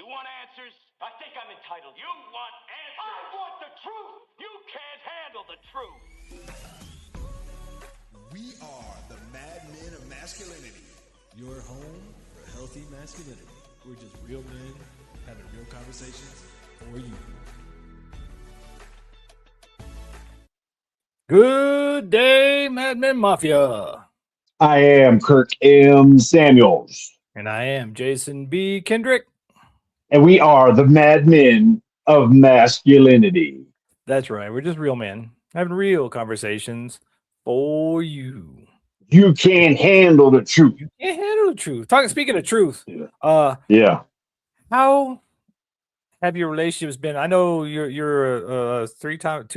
want answers? I think I'm entitled. You want answers? I want the truth. You can't handle the truth. We are the Mad Men of Masculinity. Your home for healthy masculinity. We're just real men having real conversations for you. Good day, Mad Men Mafia. I am Kirk M. Samuels. And I am Jason B. Kendrick. And we are the Mad Men of Masculinity. That's right. We're just real men having real conversations for you. You can't handle the truth. You can't handle the truth. Speaking of truth, yeah. How have your relationships been? I know you're a three-time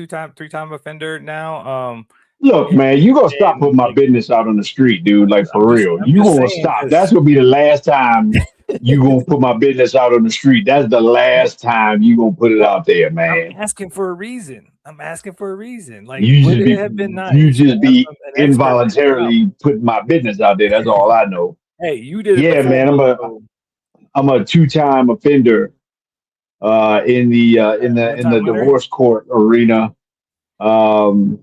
offender now. Look, man, you gonna stop putting my business out on the street, dude. Like for real. You gonna stop. That's gonna be the last time you gonna put my business out on the street. That's the last time you gonna put it out there, man. I'm asking for a reason. Like you would just it have been nice? You just be involuntarily putting my business out there. That's all I know. Hey, you did it. Yeah, man. I'm a two-time offender in the divorce court arena. And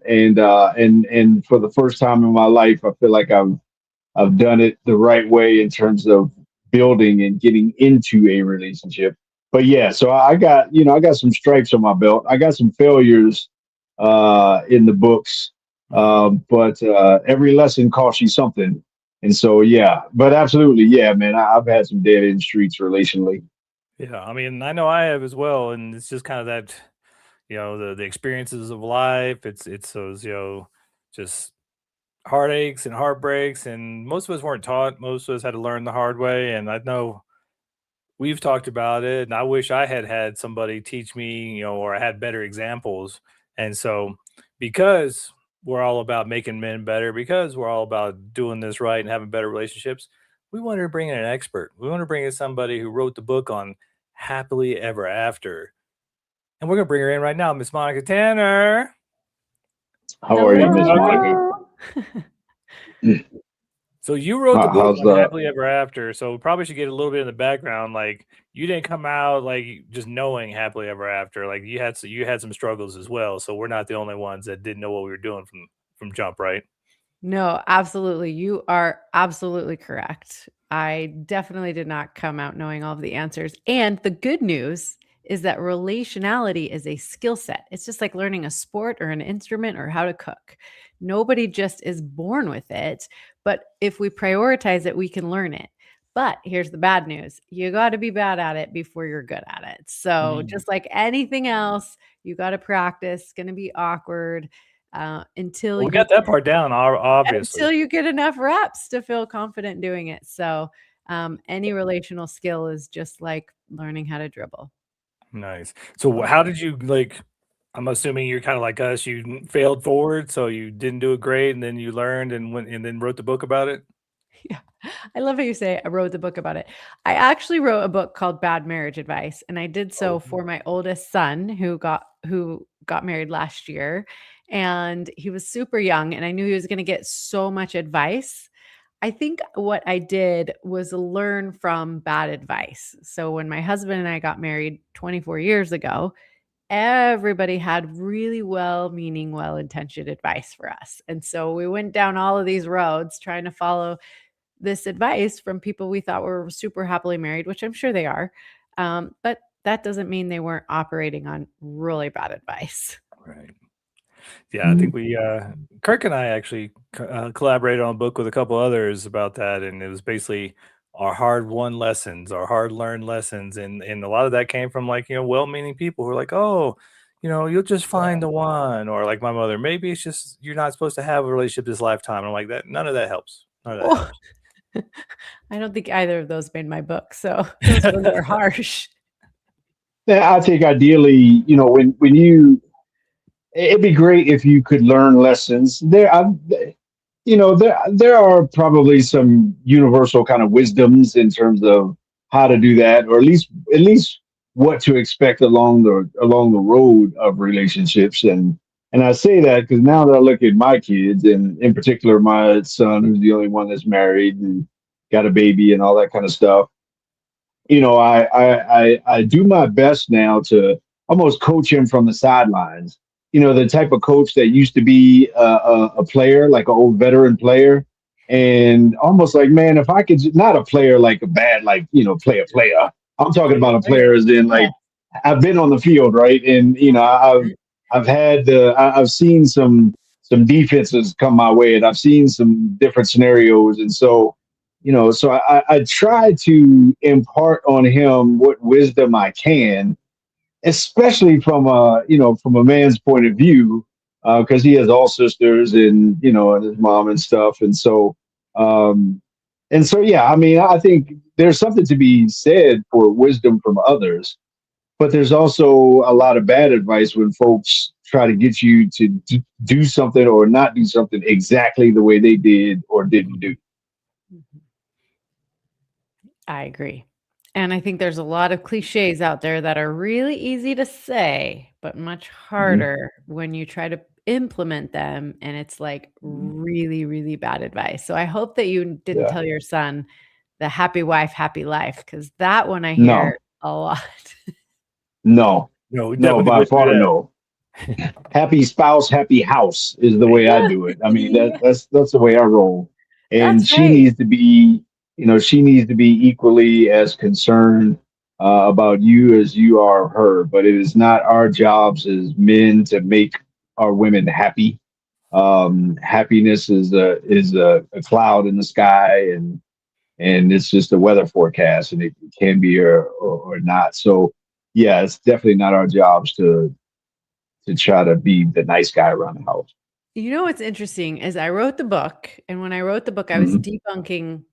for the first time in my life, I feel like I've done it the right way in terms of building and getting into a relationship. But yeah, so I got some stripes on my belt. I got some failures in the books, but every lesson costs you something. And so yeah, but absolutely, yeah, man, I've had some dead end streets relationally. Yeah, I mean, I know I have as well, and it's just kind of that. The experiences of life, it's those, just heartaches and heartbreaks, and most of us weren't taught. Most of us had to learn the hard way, and I know we've talked about it, and I wish I had somebody teach me, or I had better examples. And so because we're all about making men better, because we're all about doing this right and having better relationships, we wanted to bring in an expert. We want to bring in somebody who wrote the book on happily ever after. And we're going to bring her in right now, Miss Monica Tanner. How are you, Miss Monica? So you wrote the book on happily ever after. So we probably should get a little bit in the background. Like you didn't come out like just knowing happily ever after. Like you had some struggles as well. So we're not the only ones that didn't know what we were doing from jump, right? No, absolutely. You are absolutely correct. I definitely did not come out knowing all of the answers. And the good news is that relationality is a skill set. It's just like learning a sport or an instrument or how to cook. Nobody just is born with it, but if we prioritize it, we can learn it. But here's the bad news. You got to be bad at it before you're good at it. So just like anything else, you got to practice. It's going to be awkward until we got that part down, obviously. Until you get enough reps to feel confident doing it. So any relational skill is just like learning how to dribble. Nice. So how did you I'm assuming you're kind of like us. You failed forward, so you didn't do it great, and then you learned and then wrote the book about it. Yeah, I love how you say I wrote the book about it. I actually wrote a book called Bad Marriage Advice, and I did so for my oldest son who got married last year, and he was super young, and I knew he was going to get so much advice. I think what I did was learn from bad advice. So when my husband and I got married 24 years ago, everybody had really well-meaning, well-intentioned advice for us. And so we went down all of these roads trying to follow this advice from people we thought were super happily married, which I'm sure they are. But that doesn't mean they weren't operating on really bad advice. Right. Yeah, I think we, Kirk and I actually collaborated on a book with a couple others about that. And it was basically our hard-won lessons, our hard-learned lessons. And a lot of that came from well-meaning people who are like, oh, you'll just find the one. Or like my mother, maybe it's just you're not supposed to have a relationship this lifetime. And I'm like, none of that helps. None of that helps. I don't think either of those made my book. So those ones are harsh. Yeah, I think ideally, when you, it'd be great if you could learn lessons. There are probably some universal kind of wisdoms in terms of how to do that, or at least what to expect along the road of relationships. And I say that because now that I look at my kids, and in particular my son, who's the only one that's married and got a baby and all that kind of stuff, I do my best now to almost coach him from the sidelines. The type of coach that used to be a player, like an old veteran player, and almost like, man, if I could, not a player like a bad, like, player. I'm talking about a player as in Yeah. like I've been on the field, right? And I've seen some defenses come my way, and I've seen some different scenarios, and so I try to impart on him what wisdom I can, especially from a man's point of view, because he has all sisters and his mom and stuff, um, yeah, I mean, I think there's something to be said for wisdom from others, but there's also a lot of bad advice when folks try to get you to do something or not do something exactly the way they did or didn't do. I agree. And I think there's a lot of cliches out there that are really easy to say, but much Mhm. harder when you try to implement them. And it's like really, really bad advice. So I hope that you didn't Yeah. tell your son the happy wife, happy life, because that one I No. hear a lot. No, No, we no, definitely by wouldn't do far that. no. Happy spouse, happy house is the way I Yeah, do it. I mean, yeah, that's the way I roll. And that's right. she needs to be equally as concerned about you as you are her. But it is not our jobs as men to make our women happy. Happiness is a cloud in the sky, and it's just a weather forecast, and it can be or not. So yeah, it's definitely not our jobs to try to be the nice guy around the house. You know what's interesting is I wrote the book, and when I wrote the book, I was Mhm. debunking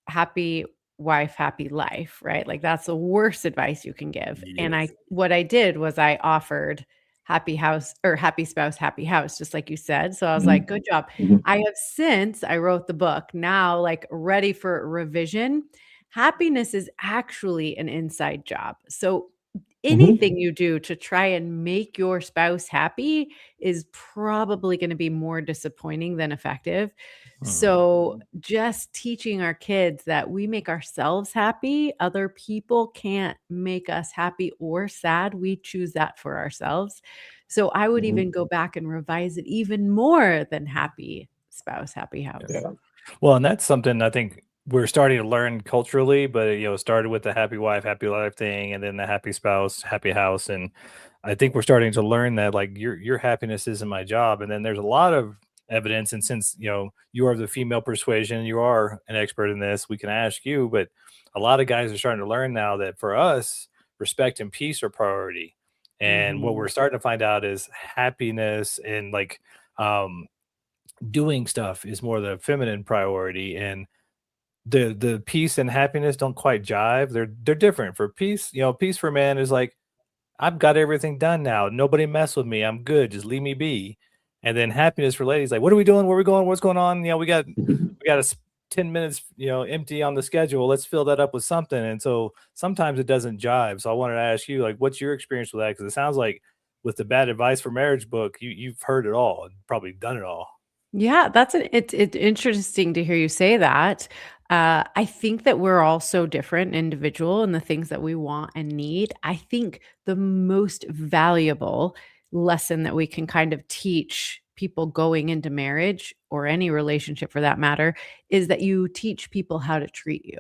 happy wife, happy life, right? Like that's the worst advice you can give. And Yes. what I did was I offered happy house or happy spouse, happy house, just like you said. So I was like, Mhm. good job. Mhm. I have since I wrote the book now, like ready for revision. Happiness is actually an inside job. So Mhm. anything you do to try and make your spouse happy is probably going to be more disappointing than effective. Mhm. So, just teaching our kids that we make ourselves happy, other people can't make us happy or sad. We choose that for ourselves. So, I would Mhm. even go back and revise it even more than happy spouse, happy house. Yeah. Well, and that's something I think we're starting to learn culturally, but it started with the happy wife, happy life thing, and then the happy spouse, happy house. And I think we're starting to learn that like your happiness isn't my job. And then there's a lot of evidence, and since you are the female persuasion, you are an expert in this, we can ask you, but a lot of guys are starting to learn now that for us, respect and peace are priority. And what Mhm. we're starting to find out is happiness and like um doing stuff is more the feminine priority, and the peace and happiness don't quite jive. They're different. For peace, peace for man is like, I've got everything done now. Nobody mess with me. I'm good. Just leave me be. And then happiness for ladies, like, what are we doing? Where are we going? What's going on? We got 10 minutes, empty on the schedule. Let's fill that up with something. And so sometimes it doesn't jive. So I wanted to ask you, like, what's your experience with that? Because it sounds like with the bad advice for marriage book, you've heard it all and probably done it all. Yeah, it's interesting to hear you say that. I think that we're all so different individual in the things that we want and need. I think the most valuable lesson that we can kind of teach people going into marriage or any relationship for that matter is that you teach people how to treat you.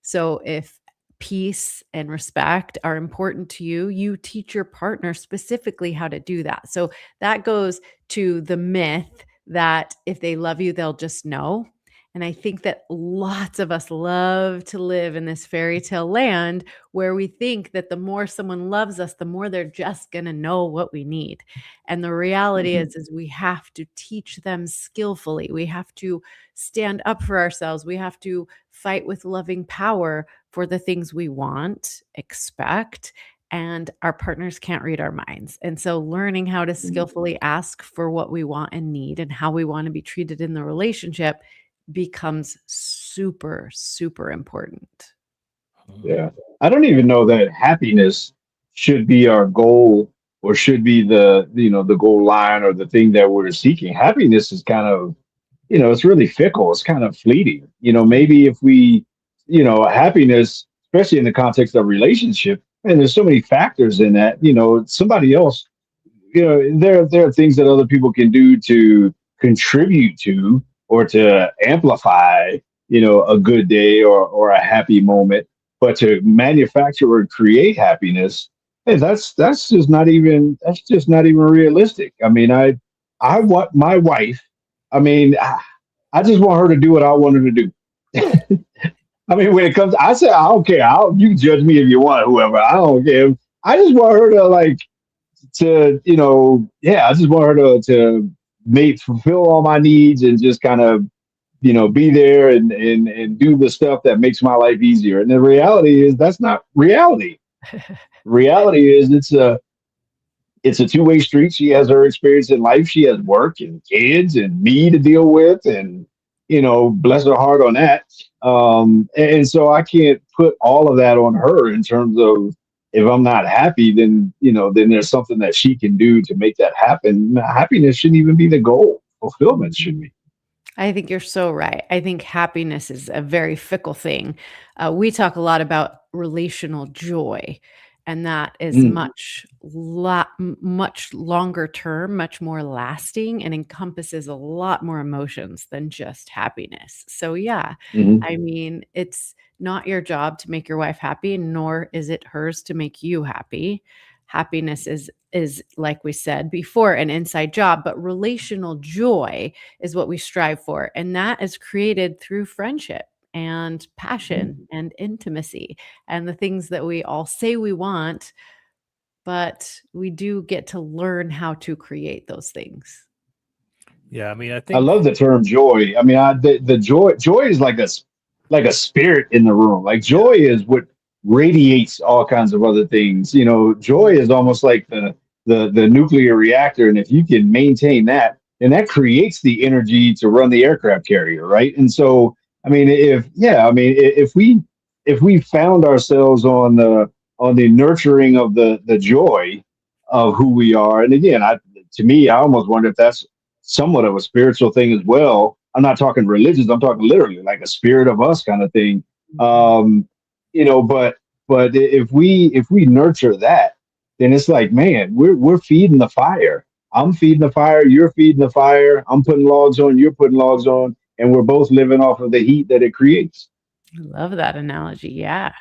So if peace and respect are important to you, you teach your partner specifically how to do that. So that goes to the myth that if they love you, they'll just know. And I think that lots of us love to live in this fairy tale land where we think that the more someone loves us, the more they're just going to know what we need. And the reality Mhm. is we have to teach them skillfully. We have to stand up for ourselves. We have to fight with loving power for the things we want, expect, and our partners can't read our minds. And so learning how to skillfully ask for what we want and need and how we want to be treated in the relationship becomes super, super important. Yeah. I don't even know that happiness should be our goal or should be the goal line or the thing that we're seeking. Happiness is kind of, it's really fickle. It's kind of fleeting. Maybe if we, happiness especially in the context of relationship. And there's so many factors in that. Somebody else, there are things that other people can do to contribute to or to amplify, a good day or a happy moment. But to manufacture or create happiness, hey, that's just not even realistic. I mean, I want my wife. I mean, I just want her to do what I want her to do. I mean, when it comes, I say I don't care. You can judge me if you want, whoever. I don't care. I just want her to I just want her to make fulfill all my needs and just kind of be there and do the stuff that makes my life easier. And the reality is that's not reality. Reality is it's a two-way street. She has her experience in life. She has work and kids and me to deal with, and bless her heart on that. And so I can't put all of that on her in terms of, if I'm not happy, then there's something that she can do to make that happen. Happiness shouldn't even be the goal. Fulfillment should be. I think you're so right. I think happiness is a very fickle thing. We talk a lot about relational joy, and that is much longer term, much more lasting, and encompasses a lot more emotions than just happiness. So yeah, I mean, it's not your job to make your wife happy, nor is it hers to make you happy. Happiness is like we said before, an inside job, but relational joy is what we strive for. And that is created through friendship and passion and intimacy and the things that we all say we want, but we do get to learn how to create those things. Yeah, I mean, I I think love the term joy. I mean, the joy is like a spirit in the room. Like joy is what radiates all kinds of other things. Joy is almost like the nuclear reactor, and if you can maintain that, then that creates the energy to run the aircraft carrier, right? And so, I mean, if we found ourselves on the nurturing of the joy of who we are, and again, to me, I almost wonder if that's somewhat of a spiritual thing as well. I'm not talking religious. I'm talking literally like a spirit of us kind of thing. But if we nurture that, then it's like, man, we're feeding the fire. I'm feeding the fire. You're feeding the fire. I'm putting logs on. You're putting logs on, and we're both living off of the heat that it creates. I love that analogy. Yeah.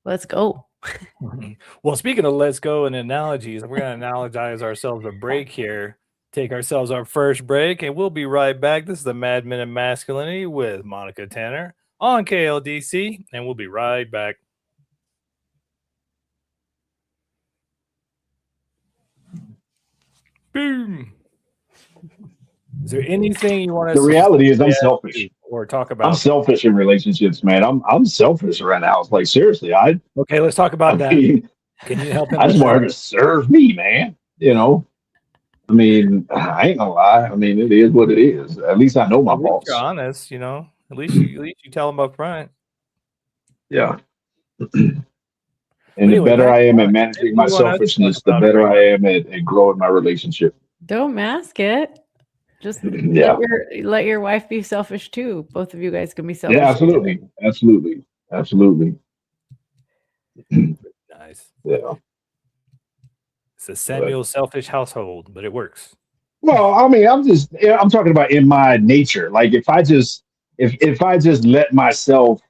Let's go. Well, speaking of let's go and analogies, we're going to analogize ourselves a break here. Take ourselves our first break, and we'll be right back. This is the Mad Men of Masculinity with Monica Tanner on KLDC, and we'll be right back. Boom. Is there anything you want us The reality is I'm selfish. or talk I'm about? selfish in relationships, man. I'm selfish right now. It's like, seriously, Okay, let's talk about that. mean, Can you help him? I just with want her that? to serve me, man. I mean, I ain't gonna lie. I mean, it is what it is. At least I know my At least you're boss. honest, At least you tell him up front. Yeah. And the Anyway, better back I to am at Monica. managing Anything my you want us to talk selfishness, the about better right I am at growing my relationship. Don't mask it. Just Yeah. let your wife be selfish too. Both of you guys can be selfish. Yeah, together. absolutely. Nice. Yeah. It's a Samuel selfish household, but it works. Well, I mean, I'm talking about in my nature. Like if I just let myself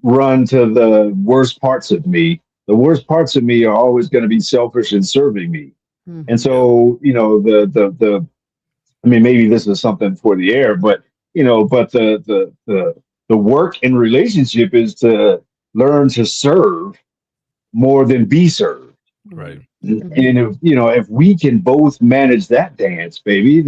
run to the worst parts of me, the worst parts of me are always going to be selfish and serving me. And so, I mean, maybe this is something for the air, but the work in relationship is to learn to serve more than be served. Right. And if we can both manage that dance, baby,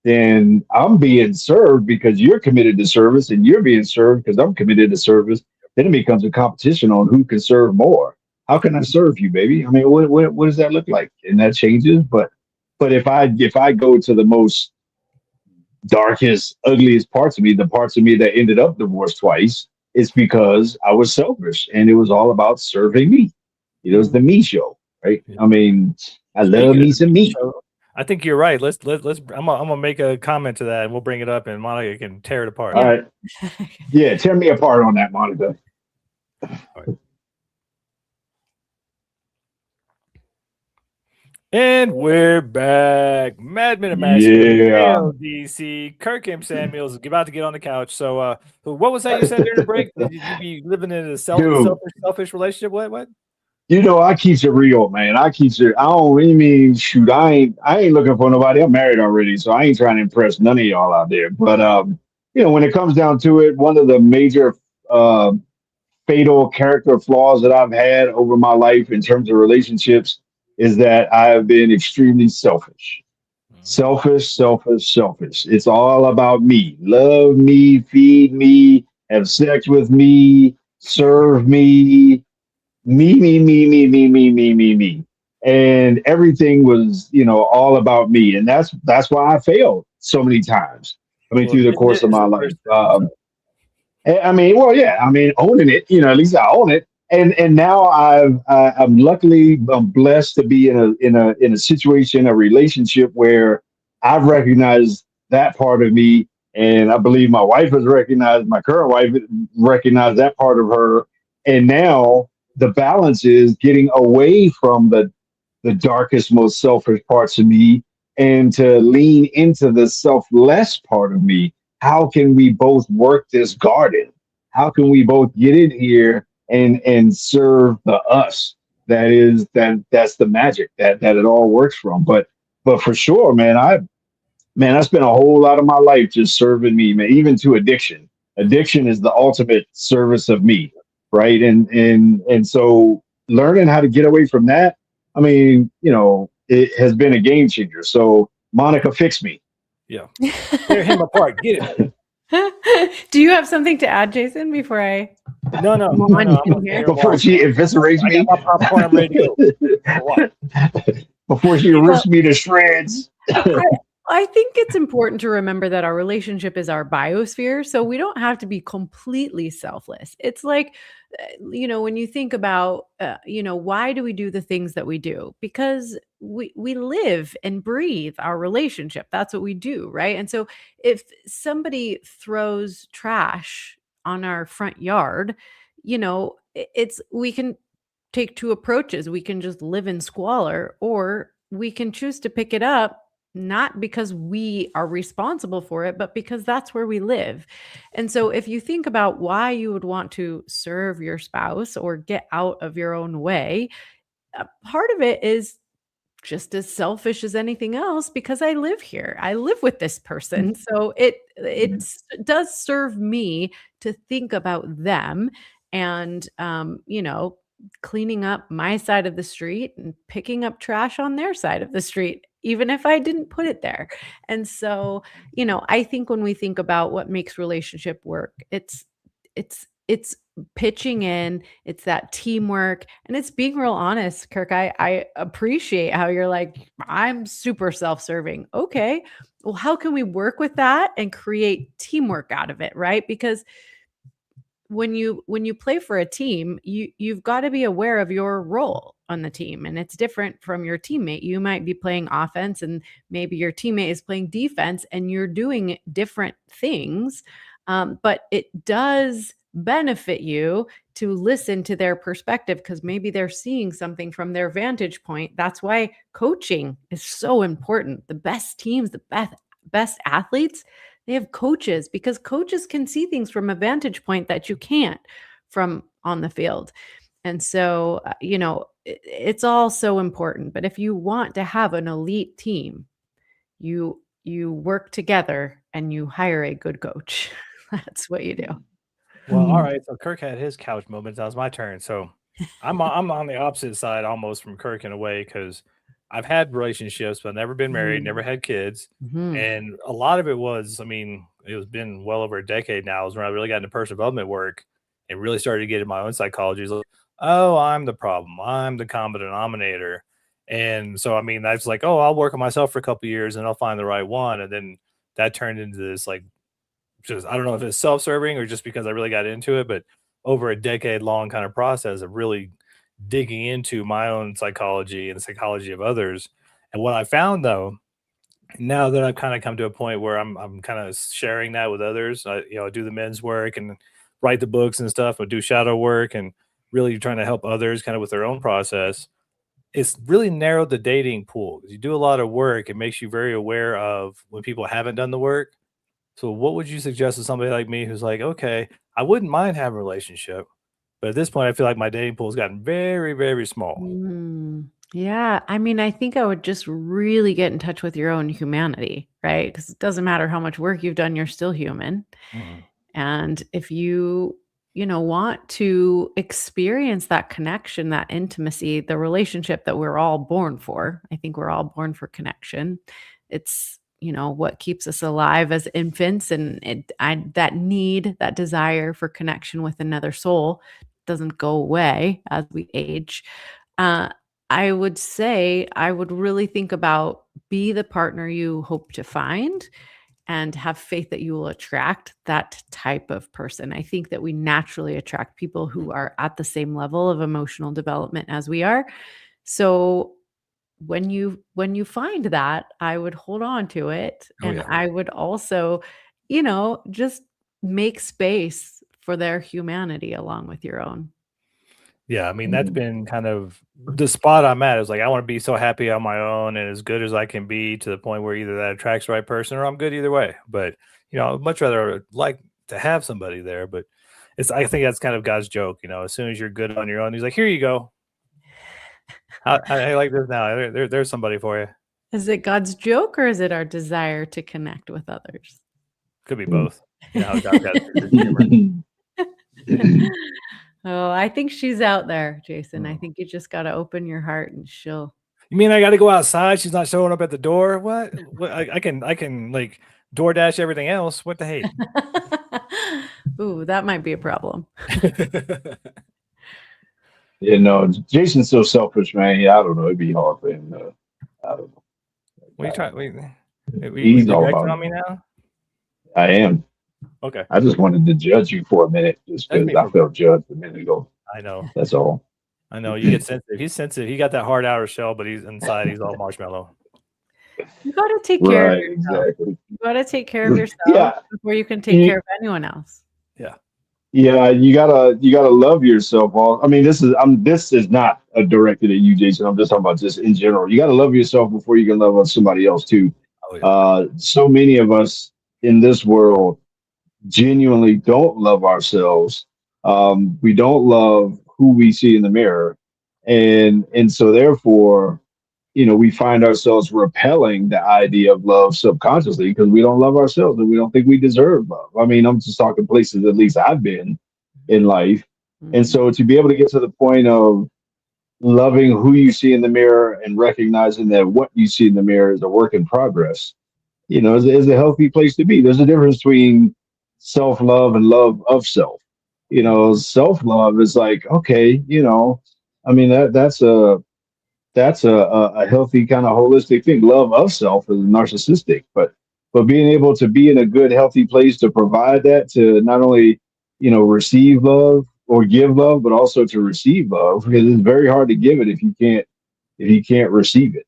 then I'm being served because you're committed to service, and you're being served because I'm committed to service. Then it becomes a competition on who can serve more. How can I serve you, baby? I mean, what does that look like? And that changes. But if I go to the most darkest, ugliest parts of me, the parts of me that ended up divorced twice, it's because I was selfish and it was all about serving me. It's the me show, right? I mean, I love me some meat. I think you're right. Let's. I'm gonna make a comment to that, and we'll bring it up, and Monica can tear it apart. All right. Yeah, tear me apart on that, Monica. And we're back. Mad Men of Masculinity, Yeah. LDC. Kirk M. Samuels is about to get on the couch. So, what was that you said during the break? Did you be living in a selfish relationship? What? You know, I keeps it real, man. I keeps it. I don't really mean shoot. I ain't looking for nobody. I'm married already, so I ain't trying to impress none of y'all out there. But you know, when it comes down to it, one of the major uh, fatal character flaws that I've had over my life in terms of relationships is that I have been extremely selfish. Selfish, selfish, selfish. It's all about me. Love me, feed me, have sex with me, serve me. And everything was, you know, all about me. And that's why I failed so many times. I mean, Well, through the admitting course it of is my the life. first step. I mean, well, yeah, I mean, owning it, you know, at least I own it. And now I'm luckily I'm blessed to be in a situation, a relationship where I've recognized that part of me, and I believe my wife has recognized, my current wife recognized that part of her, and now the balance is getting away from the darkest, most selfish parts of me and to lean into the selfless part of me. How can we both work this garden? How can we both get in here and serve the us? That's the magic that it all works from. But for sure, man, I spent a whole lot of my life just serving me, man, even to addiction. Addiction is the ultimate service of me, right? And so learning how to get away from that, I mean, you know, it has been a game changer. So Monica, fix me. Yeah. Tear him apart. Get him. Do you have something to add, Jason, before I No. move on I'm in okay here? here Before watching. she eviscerates I got me. my popcorn. I'm ready to go. For what? Before she rips me to shreds. I think it's important to remember that our relationship is our biosphere. So we don't have to be completely selfless. It's like, when you think about, why do we do the things that we do? Because we live and breathe our relationship. That's what we do, right? And so if somebody throws trash on our front yard, we can take two approaches. We can just live in squalor, or we can choose to pick it up, not because we are responsible for it, but because that's where we live. And so, if you think about why you would want to serve your spouse or get out of your own way, part of it is just as selfish as anything else, because I live here. I live with this person. So does serve me to think about them and cleaning up my side of the street and picking up trash on their side of the street, even if I didn't put it there. And so, I think when we think about what makes relationship work, it's pitching in, it's that teamwork, and it's being real honest. Kirk, I appreciate how you're like, I'm super self-serving. Okay, well, how can we work with that and create teamwork out of it, right? Because when you play for a team, you've got to be aware of your role on the team, and it's different from your teammate. You might be playing offense and maybe your teammate is playing defense, and you're doing different things. But it does benefit you to listen to their perspective, because maybe they're seeing something from their vantage point. That's why coaching is so important. The best teams, the best athletes, they have coaches, because coaches can see things from a vantage point that you can't from on the field. And so, it's all so important. But if you want to have an elite team, you work together and you hire a good coach. That's what you do. Well, all right. So Kirk had his couch moments. Now it's my turn. So I'm on the opposite side almost from Kirk in a way, because I've had relationships, but I've never been married, never had kids. Mhm. And a lot of it was, I mean, it was been well over a decade now, is when I really got into personal development work and really started to get in my own psychology. It's like, oh, I'm the problem. I'm the common denominator. And so, I mean, that's like, oh, I'll work on myself for a couple of years and I'll find the right one. And then that turned into this like, just, I don't know if it's self-serving or just because I really got into it, but over a decade long kind of process of really digging into my own psychology and the psychology of others. And what I found though, now that I've kind of come to a point where I'm kind of sharing that with others, I do the men's work and write the books and stuff, but do shadow work and really trying to help others kind of with their own process, it's really narrowed the dating pool. You do a lot of work. It makes you very aware of when people haven't done the work. So what would you suggest to somebody like me who's like, okay, I wouldn't mind having a relationship, but at this point, I feel like my dating pool has gotten very, very small. Yeah. I mean, I think I would just really get in touch with your own humanity, right? Because it doesn't matter how much work you've done, you're still human. And if you want to experience that connection, that intimacy, the relationship that we're all born for, I think we're all born for connection. It's, what keeps us alive as infants, and that need, that desire for connection with another soul doesn't go away as we age. I would say I would really think about, be the partner you hope to find, and have faith that you will attract that type of person. I think that we naturally attract people who are at the same level of emotional development as we are. So when you find that, I would hold on to it. And I would also, just make space for their humanity along with your own. Yeah, I mean, that's been kind of the spot I'm at. Is like, I want to be so happy on my own and as good as I can be, to the point where either that attracts the right person or I'm good either way. But, I'd much rather like to have somebody there. But I think that's kind of God's joke. As soon as you're good on your own, he's like, here you go. I like this now. There's somebody for you. Is it God's joke, or is it our desire to connect with others? Could be both. How God got humor. Oh, I think she's out there, Jason. I think you just got to open your heart and she'll. You mean I got to go outside? She's not showing up at the door. What? I can like DoorDash everything else. What the hate? Ooh, that might be a problem. Jason's so selfish, man. I don't know. It'd be hard for him. I don't know. What are you trying? He's all about on me now. I am. Okay. I just wanted to judge you for a minute, just because I felt judged a minute ago. I know. That's all. I know. You get sensitive. He's sensitive. He got that hard outer shell, but he's inside. He's all marshmallow. You got to take care of yourself. Exactly. You got to take care of yourself before you can take care of anyone else. Yeah. Yeah, you gotta love yourself. I mean, this is not directed at you, Jason. I'm just talking about just in general. You gotta love yourself before you can love somebody else too. Oh, yeah. So many of us in this world genuinely don't love ourselves. We don't love who we see in the mirror, and so therefore, we find ourselves repelling the idea of love subconsciously, because we don't love ourselves and we don't think we deserve love. I mean, I'm just talking places at least I've been in life. And so to be able to get to the point of loving who you see in the mirror and recognizing that what you see in the mirror is a work in progress, is a healthy place to be. There's a difference between self-love and love of self. Self-love is like, okay, I mean, that's a healthy kind of holistic thing. Love of self is narcissistic, but being able to be in a good, healthy place to provide that, to not only, receive love or give love, but also to receive love, because it's very hard to give it if you can't receive it.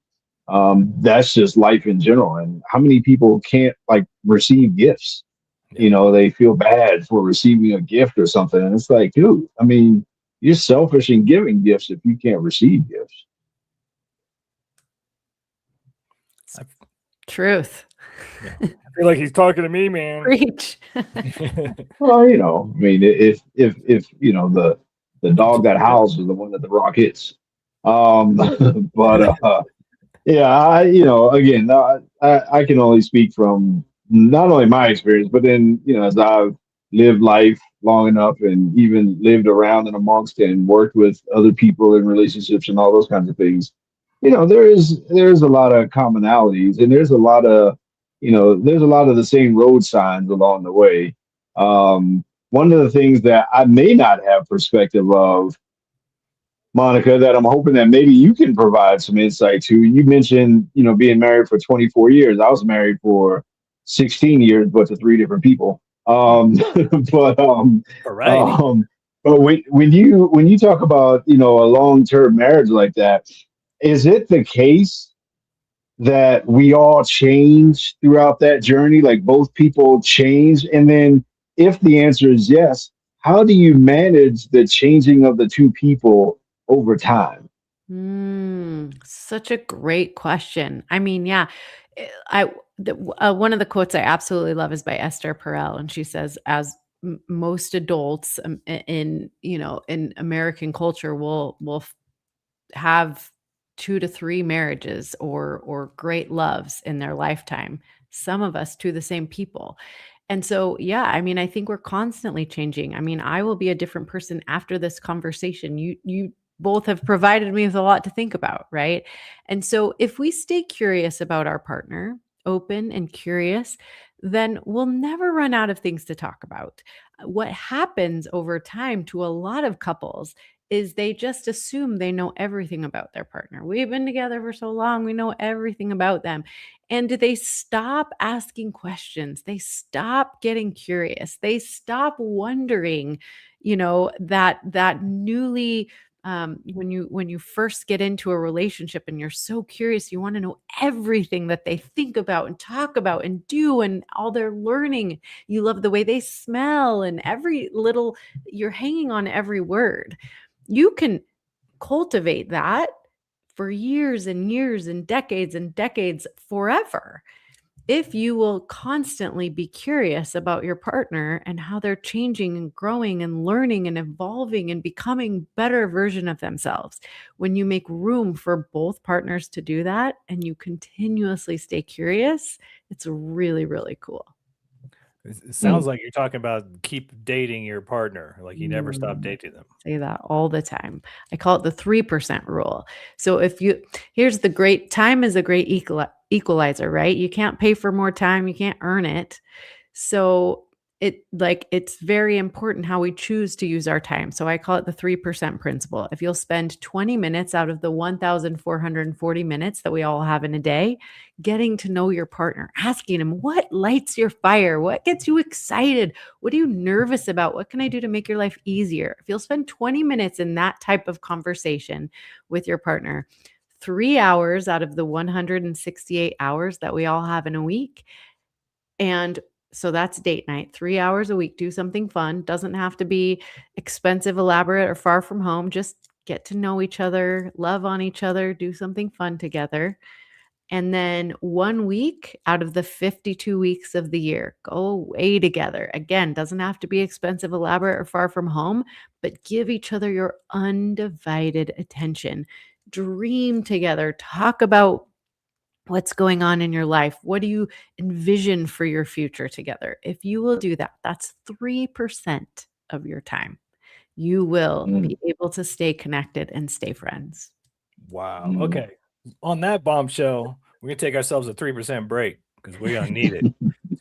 That's just life in general. And how many people can't receive gifts? They feel bad for receiving a gift or something. And it's like, dude, I mean, you're selfish in giving gifts if you can't receive gifts. Truth. Yeah. I feel like he's talking to me, man. Preach. Well, I mean, if the dog that howls is the one that the rock hits. But yeah, again, I can only speak from not only my experience, but then as I've lived life long enough and even lived around and amongst and worked with other people in relationships and all those kinds of things. There's a lot of commonalities, and there's a lot of the same road signs along the way. One of the things that I may not have perspective of, Monica, that I'm hoping that maybe you can provide some insight to. You mentioned, being married for 24 years. I was married for 16 years, but to 3 different people. But when you talk about, a long-term marriage like that, is it the case that we all change throughout that journey? Like both people change? And then if the answer is yes, how do you manage the changing of the two people over time? Such a great question. I mean, yeah, one of the quotes I absolutely love is by Esther Perel, and she says, "As most adults in in American culture will have 2 to 3 marriages or great loves in their lifetime. Some of us to the same people." And so, yeah, I mean, I think we're constantly changing. I mean, I will be a different person after this conversation. You both have provided me with a lot to think about, right? And so, if we stay curious about our partner, open and curious, then we'll never run out of things to talk about. What happens over time to a lot of couples is they just assume they know everything about their partner. We've been together for so long, we know everything about them. And they stop asking questions. They stop getting curious. They stop wondering, that newly when you first get into a relationship and you're so curious, you want to know everything that they think about and talk about and do and all their learning. You love the way they smell and you're hanging on every word. You can cultivate that for years and years and decades forever if you will constantly be curious about your partner and how they're changing and growing and learning and evolving and becoming better version of themselves. When you make room for both partners to do that and you continuously stay curious, it's really, really cool. It sounds like you're talking about keep dating your partner, like you never stop dating them. Say that all the time. I call it the 3% rule. So here's the great, time is a great equalizer, right? You can't pay for more time, you can't earn it. So it's very important how we choose to use our time. So I call it the 3% principle. If you'll spend 20 minutes out of the 1,440 minutes that we all have in a day, getting to know your partner, asking him what lights your fire, what gets you excited, what are you nervous about, what can I do to make your life easier? If you'll spend 20 minutes in that type of conversation with your partner, 3 hours out of the 168 hours that we all have in a week, and so that's date night, 3 hours a week, do something fun. Doesn't have to be expensive, elaborate, or far from home. Just get to know each other, love on each other, do something fun together. And then 1 week out of the 52 weeks of the year, go away together. Again, doesn't have to be expensive, elaborate, or far from home, but give each other your undivided attention. Dream together, talk about what's going on in your life. What do you envision for your future together? If you will do that, that's 3% of your time. You will be able to stay connected and stay friends. Wow. Okay. On that bombshell, we're going to take ourselves a 3% break because we're going to need it.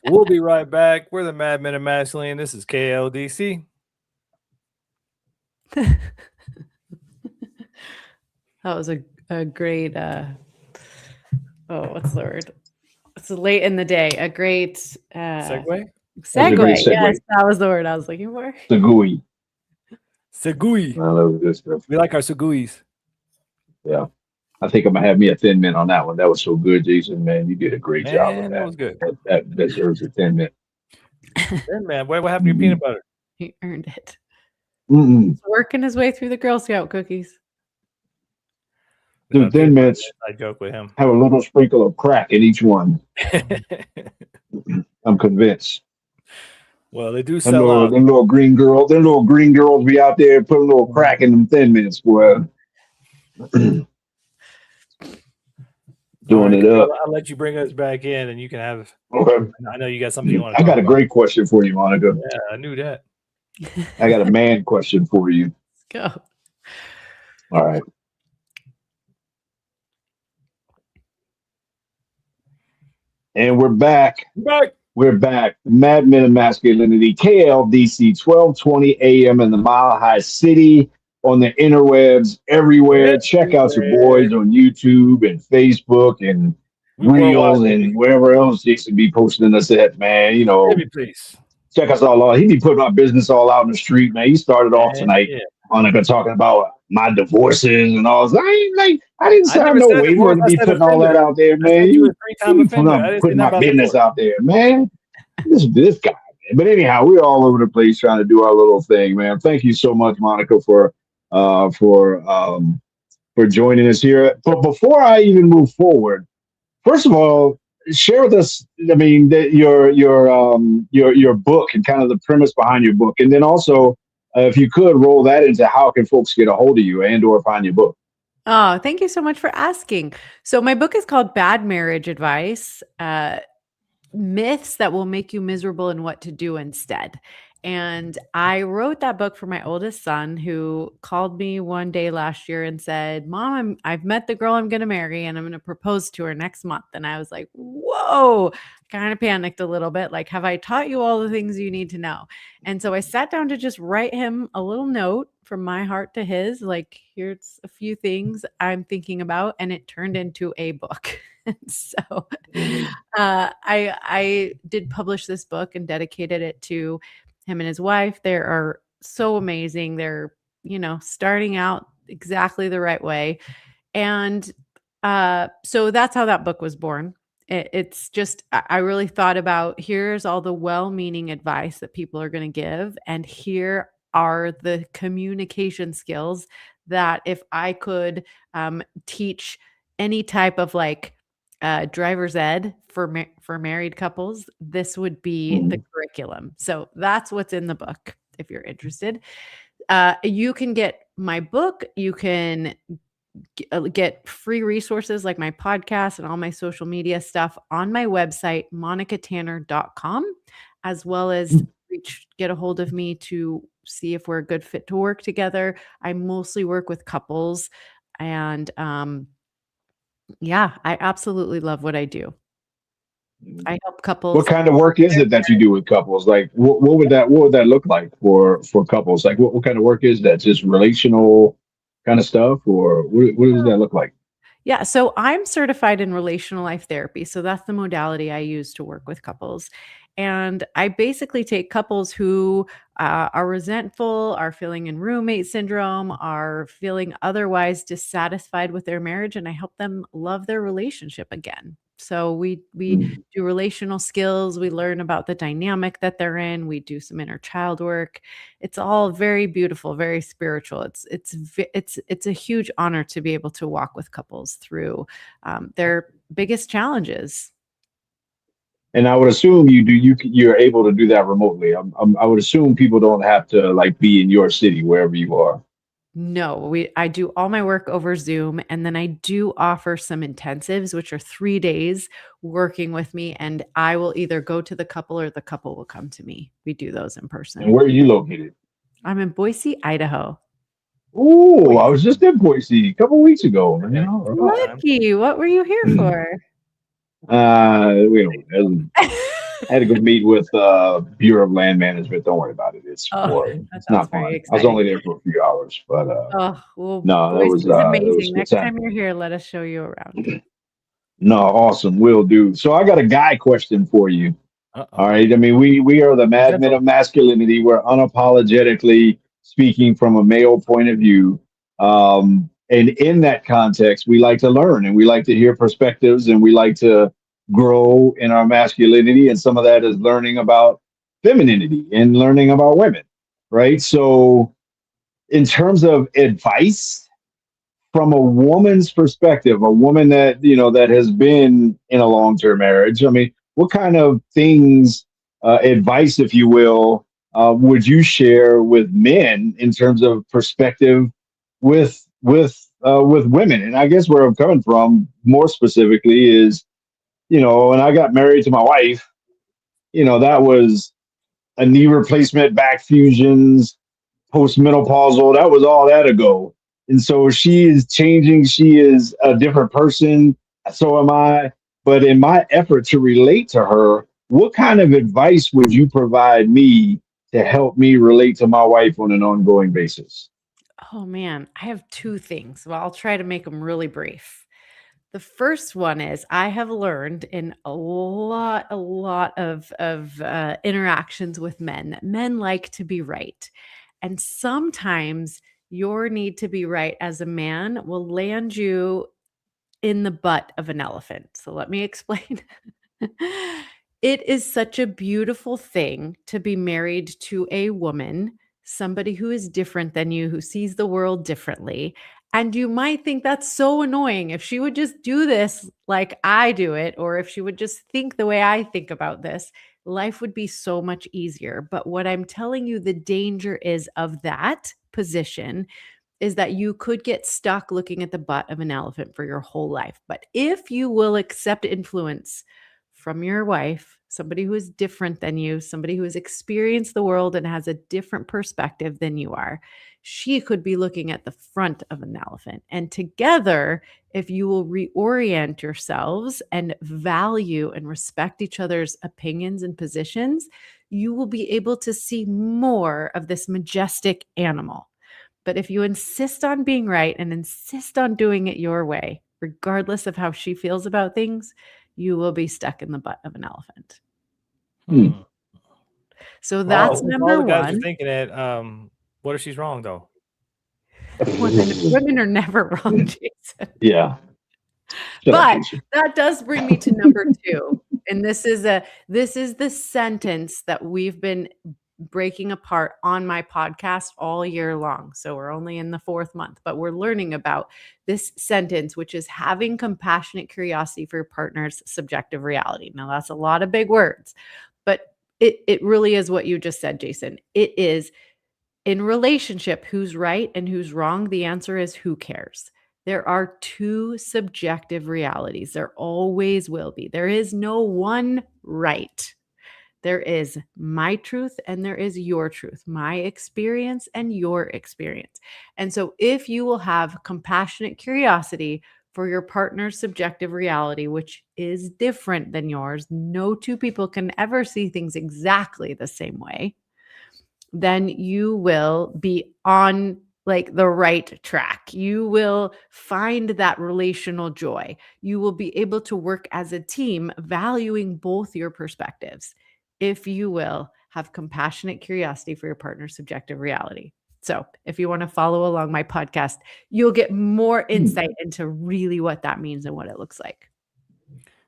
We'll be right back. We're the Mad Men of Masculinity. This is KLDC. That was a great what's the word? It's late in the day. A great segue. Segue. Yes, that was the word I was looking for. Segui. Segui. I love this stuff. We like our seguis. Yeah. I think I'm gonna have me a Thin Mint on that one. That was so good, Jason. Man, you did a great job of that. That was good. That deserves a Thin Mint. Thin Mint. What happened to your peanut butter? He earned it. He's working his way through the Girl Scout cookies. Dude, Thin Mints. I joke with him. Have a little sprinkle of crack in each one. I'm convinced. Well, they do sell out. Them little green girls be out there putting a little crack in them Thin Mints, boy. Doing it up. I'll let you bring us back in, and you can have. Okay. I know you got something you want to. I got a great question for you, Monica. Yeah, I knew that. I got a man question for you. Let's go. All right. And we're back. We're back. Mad Men of Masculinity, KLDC, 1220 AM in the Mile High City, on the interwebs, everywhere. Check out your boys on YouTube and Facebook and Reels and wherever else Jason be posting us at, man. Please. Check us all out. He be putting our business all out in the street, man. He started off tonight on talking about my divorces and all. I didn't sign no waiver to be putting all that out there, man. Putting my business out there, man. This guy, But anyhow, we're all over the place trying to do our little thing, man. Thank you so much, Monica, uh, for um, for joining us here. But before I even move forward, first of all, share with us. I mean, your book and kind of the premise behind your book, and then also, if you could roll that into how can folks get a hold of you and or find your book. Oh, thank you so much for asking. So my book is called Bad Marriage Advice. Myths that will make you miserable and what to do instead. And I wrote that book for my oldest son, who called me one day last year and said, "Mom, I've met the girl I'm going to marry and I'm going to propose to her next month." And I was like, whoa, kind of panicked a little bit. Like, have I taught you all the things you need to know? And so I sat down to just write him a little note from my heart to his, like, here's a few things I'm thinking about. And it turned into a book. So I did publish this book and dedicated it to him and his wife. They are so amazing. They're, starting out exactly the right way. And so that's how that book was born. It's just, I really thought about, here's all the well-meaning advice that people are going to give. And here are the communication skills that if I could teach any type of like driver's ed for married couples, this would be the curriculum. So that's what's in the book. If you're interested, you can get my book. You can get free resources like my podcast and all my social media stuff on my website, monicatanner.com, as well as get a hold of me to see if we're a good fit to work together. I mostly work with couples, and yeah, I absolutely love what I do. I help couples. What kind of work is it that you do with couples? Like, what would that look like for couples? Like, what kind of work is that? Just relational kind of stuff, or what does that look like? Yeah, so I'm certified in relational life therapy. So that's the modality I use to work with couples. And I basically take couples who are resentful, are feeling in roommate syndrome, are feeling otherwise dissatisfied with their marriage, and I help them love their relationship again. So we do relational skills, we learn about the dynamic that they're in, we do some inner child work. It's all very beautiful, very spiritual. It's a huge honor to be able to walk with couples through their biggest challenges. And I would assume you're able to do that remotely. I would assume people don't have to like be in your city wherever you are. No, I do all my work over Zoom, and then I do offer some intensives, which are 3 days working with me, and I will either go to the couple or the couple will come to me. We do those in And person. where are you located? I'm in Boise, Idaho. Oh, I was just in Boise a couple weeks ago. You know, right. Lucky. What were you here for? We don't. I had to go meet with Bureau of Land Management. Don't worry about it. It's Oh, that it's sounds not very fun. I was exciting. only there for a few hours, but Oh, well, no, Boise is it was amazing. a good Next time. time you're here, let us show you around. No, awesome, will do. So I got a guy question for you. All Uh-oh. right. I mean, we are the Mad Men Gentle. of Masculinity. We're unapologetically speaking from a male point of view. And in that context, we like to learn and we like to hear perspectives and we like to grow in our masculinity. And some of that is learning about femininity and learning about women. Right. So, in terms of advice, from a woman's perspective, a woman that that has been in a long-term marriage, I mean, what kind of things, advice, if you will, would you share with men in terms of perspective with women? And I guess where I'm coming from more specifically is, when I got married to my wife, that was a knee replacement, back fusions, postmenopausal. That was all that ago. And so she is changing. She is a different person. So am I. But in my effort to relate to her, what kind of advice would you provide me to help me relate to my wife on an ongoing basis? Oh man, I have two things. Well, I'll try to make them really brief. The first one is I have learned in a lot of interactions with men that men like to be right, and sometimes your need to be right as a man will land you in the butt of an elephant. So let me explain. it is such a beautiful thing to be married to a woman, somebody who is different than you, who sees the world differently. And you might think that's so annoying. If she would just do this like I do it, or if she would just think the way I think about this, life would be so much easier. But what I'm telling you, the danger is of that position is that you could get stuck looking at the butt of an elephant for your whole life. But if you will accept influence from your wife, somebody who is different than you, somebody who has experienced the world and has a different perspective than you are, she could be looking at the front of an elephant. And together, if you will reorient yourselves and value and respect each other's opinions and positions, you will be able to see more of this majestic animal. But if you insist on being right and insist on doing it your way, regardless of how she feels about things, you will be stuck in the butt of an elephant. Hmm. So Well, that's since all number the guys are one. thinking it, what if she's wrong though? Women are never wrong, Jason. Yeah. Shut up, But Jason. that does bring me to number two. And this is the sentence that we've been breaking apart on my podcast all year long. So we're only in the 4th month, but we're learning about this sentence, which is having compassionate curiosity for your partner's subjective reality. Now, that's a lot of big words, but it really is what you just said, Jason. It is in relationship, who's right and who's wrong. The answer is who cares? There are two subjective realities. There always will be. There is no one right. There is my truth and there is your truth, my experience and your experience. And so, if you will have compassionate curiosity for your partner's subjective reality, which is different than yours, no two people can ever see things exactly the same way, then you will be on like the right track. You will find that relational joy. You will be able to work as a team, valuing both your perspectives, if you will have compassionate curiosity for your partner's subjective reality. So, if you want to follow along my podcast, you'll get more insight into really what that means and what it looks like.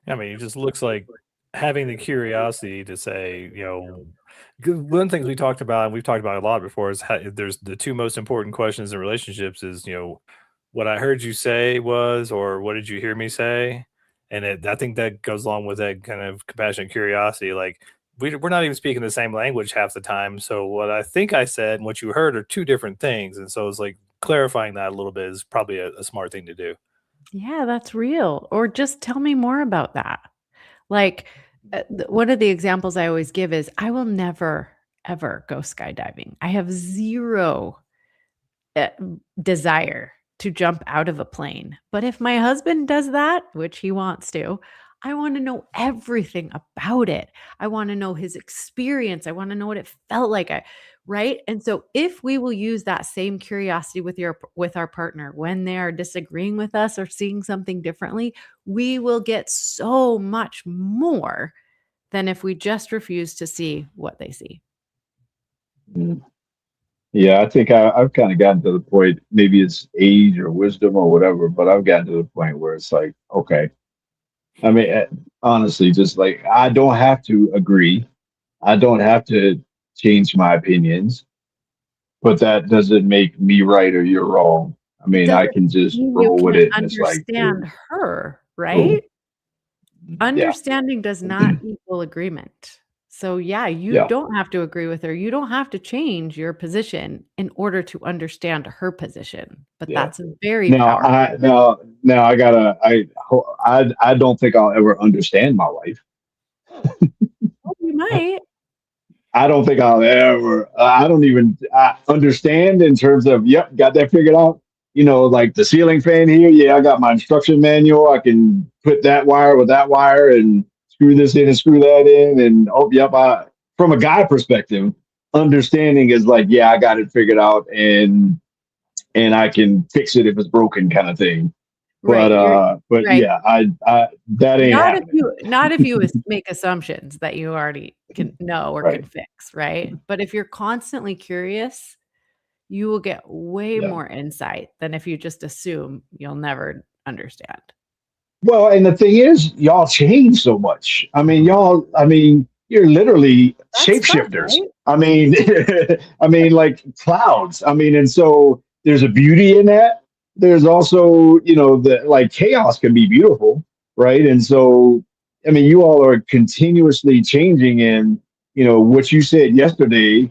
I mean, it just looks like having the curiosity to say, 'cause one of the things we talked about, and we've talked about a lot before, is how there's the two most important questions in relationships is, what I heard you say was, or what did you hear me say? And I think that goes along with that kind of compassionate curiosity. Like we're not even speaking the same language half the time. So what I think I said and what you heard are two different things. And so it's like clarifying that a little bit is probably a smart thing to do. Yeah, that's real. Or just tell me more about that. Like, one of the examples I always give is I will never, ever go skydiving. I have zero uh, desire to jump out of a plane. But if my husband does that, which he wants to, I want to know everything about it. I want to know his experience. I want to know what it felt like. Right? And so if we will use that same curiosity with our partner when they are disagreeing with us or seeing something differently, we will get so much more than if we just refuse to see what they see. Yeah, I think I've kind of gotten to the point, maybe it's age or wisdom or whatever, but I've gotten to the point where it's like, okay, I mean, honestly, just like I don't have to agree. I don't have to change my opinions, but that doesn't make me right or you're wrong. I It mean, I doesn't can just mean you roll with can't it and it's like, understand her, cool. right? Yeah, Understanding does not equal agreement. So, yeah, you yeah, don't have to agree with her. You don't have to change your position in order to understand her position. But yeah. that's very Now powerful. I gotta I don't think I'll ever understand my wife. Oh, you might. I don't think I'll ever. I don't even understand in terms of. Yep, got that figured out. Like the ceiling fan here. Yeah, I got my instruction manual. I can put that wire with that wire and screw this in and screw that in. And oh, yep. From a guy perspective, understanding is like, yeah, I got it figured out, and I can fix it if it's broken, kind of thing. Right. You're But right. yeah, I that ain't happening. Not if you make assumptions that you already can know or can Right. fix, right? But if you're constantly curious, you will get way Yeah. more insight than if you just assume you'll never understand. Well, and the thing is, y'all change so much. You're literally That's fun, shapeshifters. right? Like clouds. And so there's a beauty in that. There's also, the like chaos can be beautiful, right? And so, you all are continuously changing, and what you said yesterday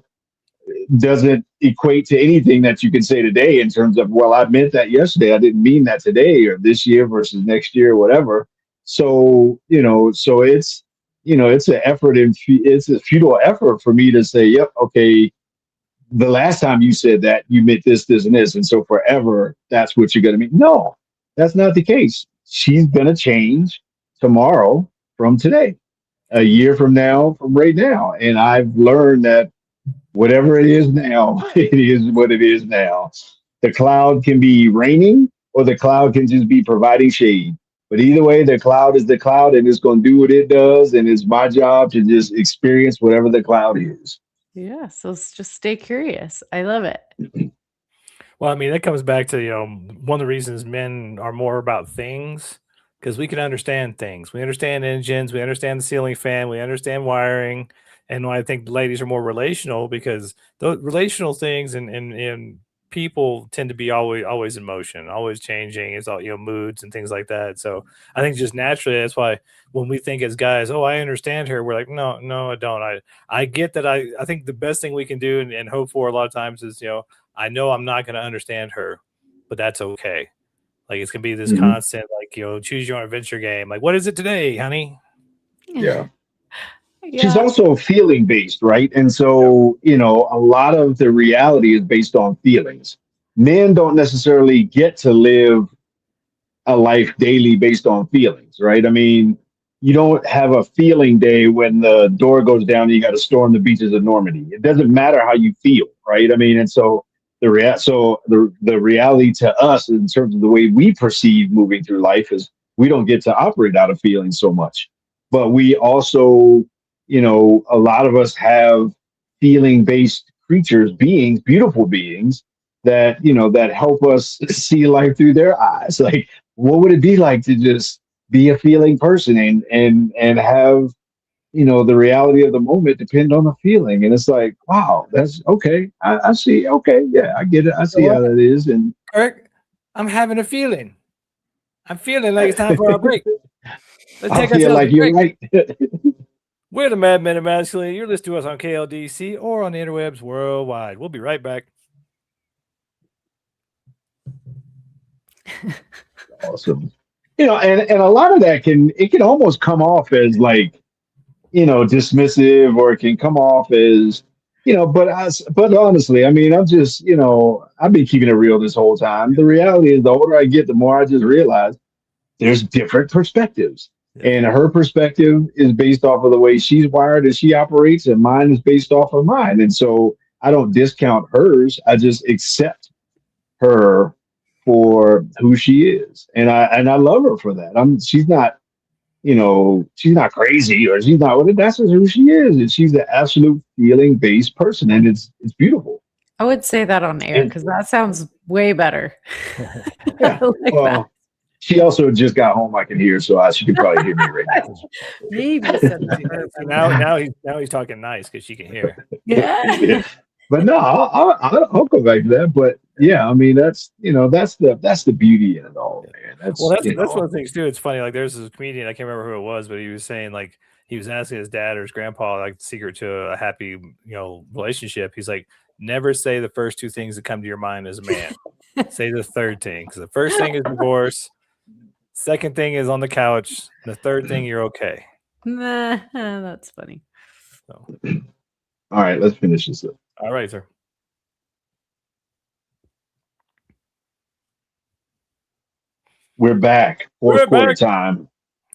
doesn't equate to anything that you can say today in terms of, well, I meant that yesterday, I didn't mean that today, or this year versus next year, or whatever. So it's an effort, and it's a futile effort for me to say, yep, okay, the last time you said that you meant this and this, and so forever that's what you're going to mean. No, that's not the case. She's going to change tomorrow from today, a year from now, from right now. And I've learned that whatever it is now, it is what it is now. The cloud can be raining, or the cloud can just be providing shade. But either way, the cloud is the cloud, and it's going to do what it does. And it's my job to just experience whatever the cloud is. Yeah. So just stay curious. I love it. Well, that comes back to, one of the reasons men are more about things, because we can understand things. We understand engines, we understand the ceiling fan, we understand wiring. And I think ladies are more relational, because those relational things and people tend to be always in motion, always changing. It's all, moods and things like that. So I think just naturally, that's why when we think as guys, oh, I understand her, we're like, no, I don't. I get that. I think the best thing we can do and hope for a lot of times is, I know I'm not going to understand her, but that's okay. Like, it's going to be this constant, like, choose your own adventure game. Like, what is it today, honey? Yeah. Yeah. She's also feeling based, right? And so, a lot of the reality is based on feelings. Men don't necessarily get to live a life daily based on feelings, right? You don't have a feeling day when the door goes down and you got to storm the beaches of Normandy. It doesn't matter how you feel, right? And so the reality to us in terms of the way we perceive moving through life is we don't get to operate out of feelings so much. But we also, a lot of us have feeling based creatures, beings, beautiful beings that, that help us see life through their eyes. Like, what would it be like to just be a feeling person and have, the reality of the moment depend on the feeling? And it's like, wow, that's okay. I see. Okay. Yeah, I get it. I see how that is. And Kirk, I'm having a feeling. I'm feeling like it's time for our break. Let's I take feel ourselves like a you're break. right. We're the Mad Men of Masculinity. You're listening to us on KLDC or on the interwebs worldwide. We'll be right back. Awesome. And a lot of that can almost come off as like, dismissive, or it can come off as, but honestly, I'm just, I've been keeping it real this whole time. The reality is, the older I get, the more I just realize there's different perspectives. Yeah. And her perspective is based off of the way she's wired and she operates, and mine is based off of mine. And so I don't discount hers. I just accept her for who she is. And I love her for that. She's not, she's not crazy, or she's not, that's just who she is. And she's an absolute feeling based person. And it's beautiful. I would say that on air because that sounds way better. Yeah. Like that. She also just got home. I can hear, so she can probably hear me right now. Maybe now he's talking nice because she can hear. Yeah. But no, I'll go back to that. But yeah, that's that's the beauty in it all, man. That's one of the things too. It's funny. Like, there's this comedian, I can't remember who it was, but he was saying, like, he was asking his dad or his grandpa, like, the secret to a happy relationship. He's like, never say the first two things that come to your mind as a man. Say the third thing, because the first thing is divorce. Second thing is on the couch. The third thing, you're okay. Nah, that's funny. So. All right, let's finish this up. All right, sir. We're back. Fourth quarter time.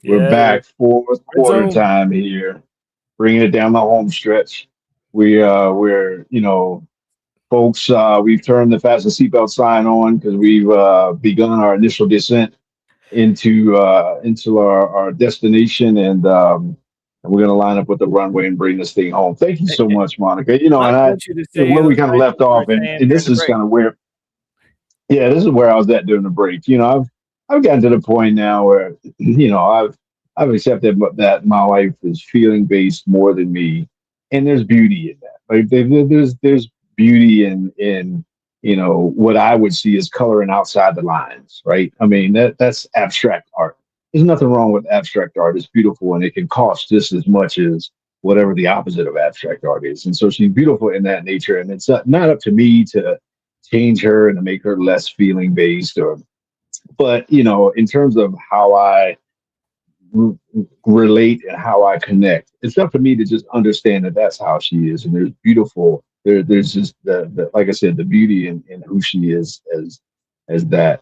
We're back. Fourth quarter time here. Bringing it down the home stretch. We're folks, we've turned the fasten seatbelt sign on because we've begun our initial descent into our destination, and we're going to line up with the runway and bring this thing home. Thank you so much, Monica. Where we kind of left off, and this is kind of where, this is where I was at during the break. I've gotten to the point now where I've accepted that my wife is feeling based more than me, and there's beauty in that. Like there's beauty in what I would see as coloring outside the lines, right? I mean that's abstract art. There's nothing wrong with abstract art. It's beautiful and it can cost just as much as whatever the opposite of abstract art is. And so she's beautiful in that nature, and it's not up to me to change her and to make her less feeling based or but in terms of how I r- relate and how I connect, it's up to me to just understand that that's how she is, and there's just the like I said, the beauty in who she is as that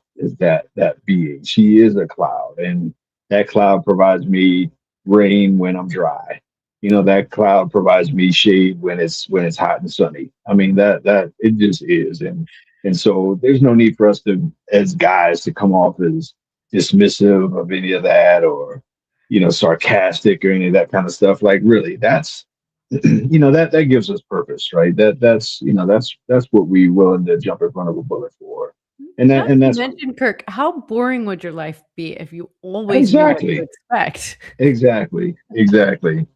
being. She is a cloud, and that cloud provides me rain when I'm dry. That cloud provides me shade when it's hot and sunny. I mean that it just is, and so there's no need for us to, as guys, to come off as dismissive of any of that or sarcastic or any of that kind of stuff. Like really, that's that gives us purpose, right? That's what we willing to jump in front of a bullet for. And Not that and to that's mention, Kirk, how boring would your life be if you always knew what to exactly, expect? exactly.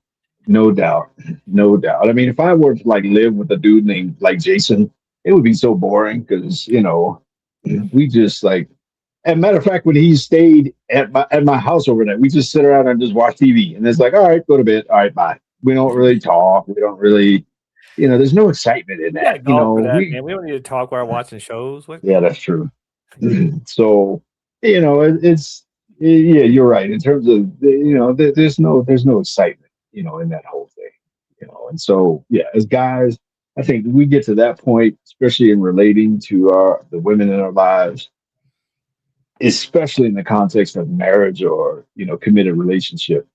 No doubt. No doubt. I mean, if I were to like live with a dude named like Jason, it would be so boring because, we just like, as a matter of fact, when he stayed at my house overnight, we just sit around and just watch TV. And it's like, all right, go to bed. All right, bye. We don't really talk. We don't really, there's no excitement in We that. got golf for that, man. We don't need to talk while watching shows. What? Yeah, that's true. So, yeah, you're right. In terms of, there's no excitement, in that whole thing, and so, yeah, as guys, I think we get to that point, especially in relating to the women in our lives, especially in the context of marriage or committed relationship,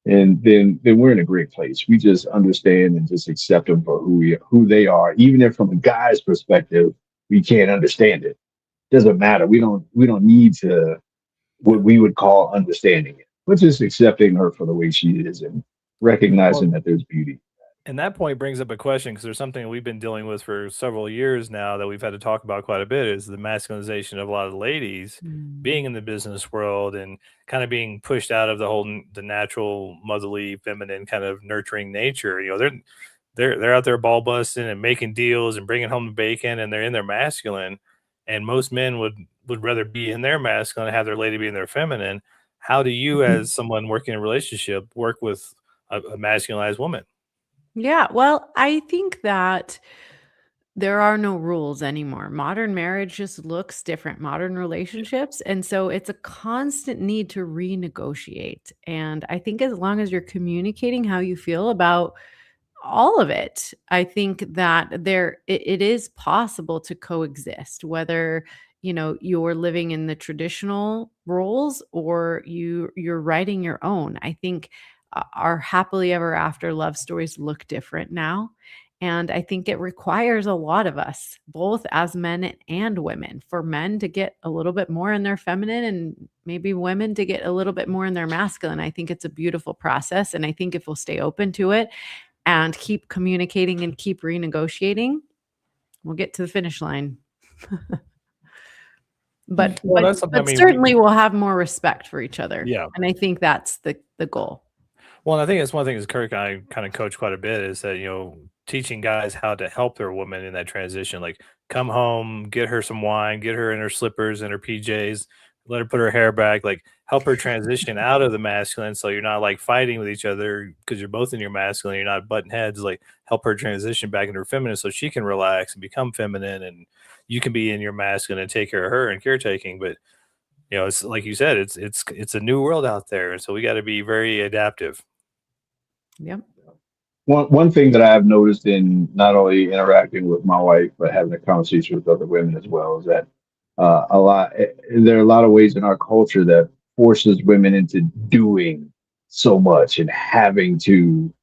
and then we're in a great place. We just understand and just accept them for who they are, even if from a guy's perspective we can't understand it. Doesn't matter. We don't need to what we would call understanding it, but just accepting her for the way she is and Well, recognizing that there's beauty. and that point brings up a question because there's something we've been dealing with for several years now that we've had to talk about quite a bit is the masculinization of a lot of ladies Mm. being in the business world and kind of being pushed out of the natural motherly feminine kind of nurturing nature. They're out there ball busting and making deals and bringing home the bacon and they're in their masculine. And most men would rather be in their masculine and have their lady be in their feminine. How do you, as someone working in a relationship, work with a masculinized woman? Yeah, well, I think that there are no rules anymore. Modern marriage just looks different, modern relationships. And so it's a constant need to renegotiate. And I think as long as you're communicating how you feel about all of it, I think that it is possible to coexist, whether you're living in the traditional roles or you're writing your own. I think our happily ever after love stories look different now. And I think it requires a lot of us, both as men and women, for men to get a little bit more in their feminine and maybe women to get a little bit more in their masculine. I think it's a beautiful process. And I think if we'll stay open to it, and keep communicating and keep renegotiating, we'll get to the finish line. But Well, but that's something. I but mean, certainly we'll have more respect for each other. yeah. And I think that's the goal. Well, and I think that's one thing as Kirk and I kind of coach quite a bit is that, teaching guys how to help their woman in that transition. Like come home, get her some wine, get her in her slippers and her PJs, let her put her hair back, like help her transition out of the masculine so you're not like fighting with each other because you're both in your masculine, you're not butting heads, like help her transition back into her feminine so she can relax and become feminine and you can be in your masculine and take care of her and caretaking. But it's like you said, it's a new world out there. And so we got to be very adaptive. Yep. One thing that I've noticed in not only interacting with my wife but having a conversation with other women as well is that there are a lot of ways in our culture that forces women into doing so much and having to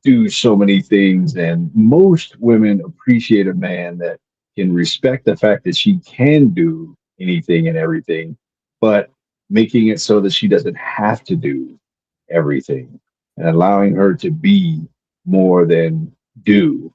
do so many things. And most women appreciate a man that can respect the fact that she can do anything and everything, but making it so that she doesn't have to do everything and allowing her to be more than do.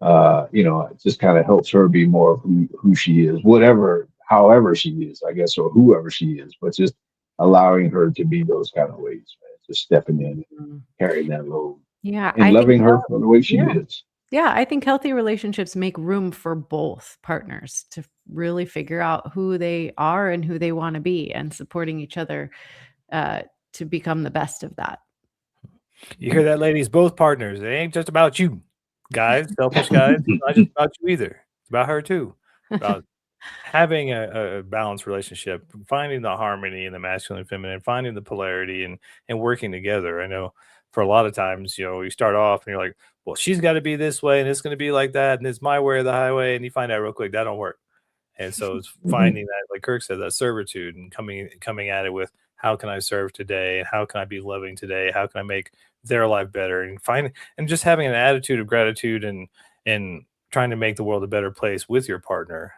It just kind of helps her be more of who she is, whatever, however she is, I guess, or whoever she is, but just allowing her to be those kind of ways, man. Just stepping in, Mm. carrying that load, Yeah, and I think loving her for the way she yeah. is. Yeah, I think healthy relationships make room for both partners to really figure out who they are and who they want to be and supporting each other uh, to become the best of that. You hear that, ladies? Both partners. It ain't just about you, guys. Selfish guys. It's not just about you either. It's about her too. About having a balanced relationship, finding the harmony in the masculine and feminine, finding the polarity and working together. I know for a lot of times, you start off and you're like, well, she's got to be this way and it's going to be like that and it's my way or the highway, and you find out real quick that don't work. And so it's finding that, like Kirk said, that servitude and coming at it with how can I serve today and how can I be loving today? How can I make their life better? And just having an attitude of gratitude and trying to make the world a better place with your partner,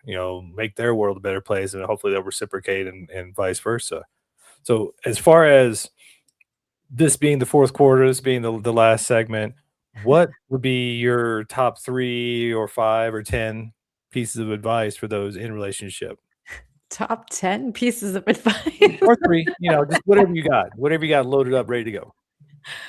make their world a better place, and hopefully they'll reciprocate and vice versa. So as far as this being the fourth quarter, this being the last segment, what would be your top 3 or 5 or 10 pieces of advice for those in relationship? Top 10 pieces of advice. Or 3, just whatever you got loaded up, ready to go.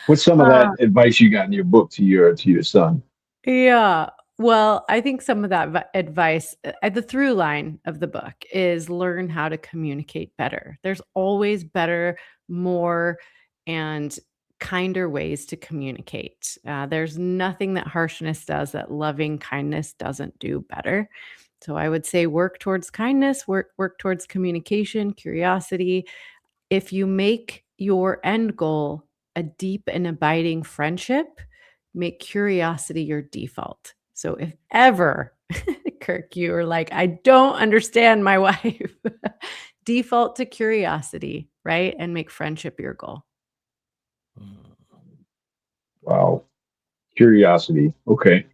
What's some of that advice you got in your book to your son? Yeah. Well, I think some of that advice, the through line of the book is learn how to communicate better. There's always better, more, and kinder ways to communicate. There's nothing that harshness does that loving kindness doesn't do better. So I would say work towards kindness, work towards communication, curiosity. If you make your end goal a deep and abiding friendship, make curiosity your default. So if ever, Kirk, you are like, I don't understand my wife, default to curiosity, right? And make friendship your goal. Wow, curiosity. Okay,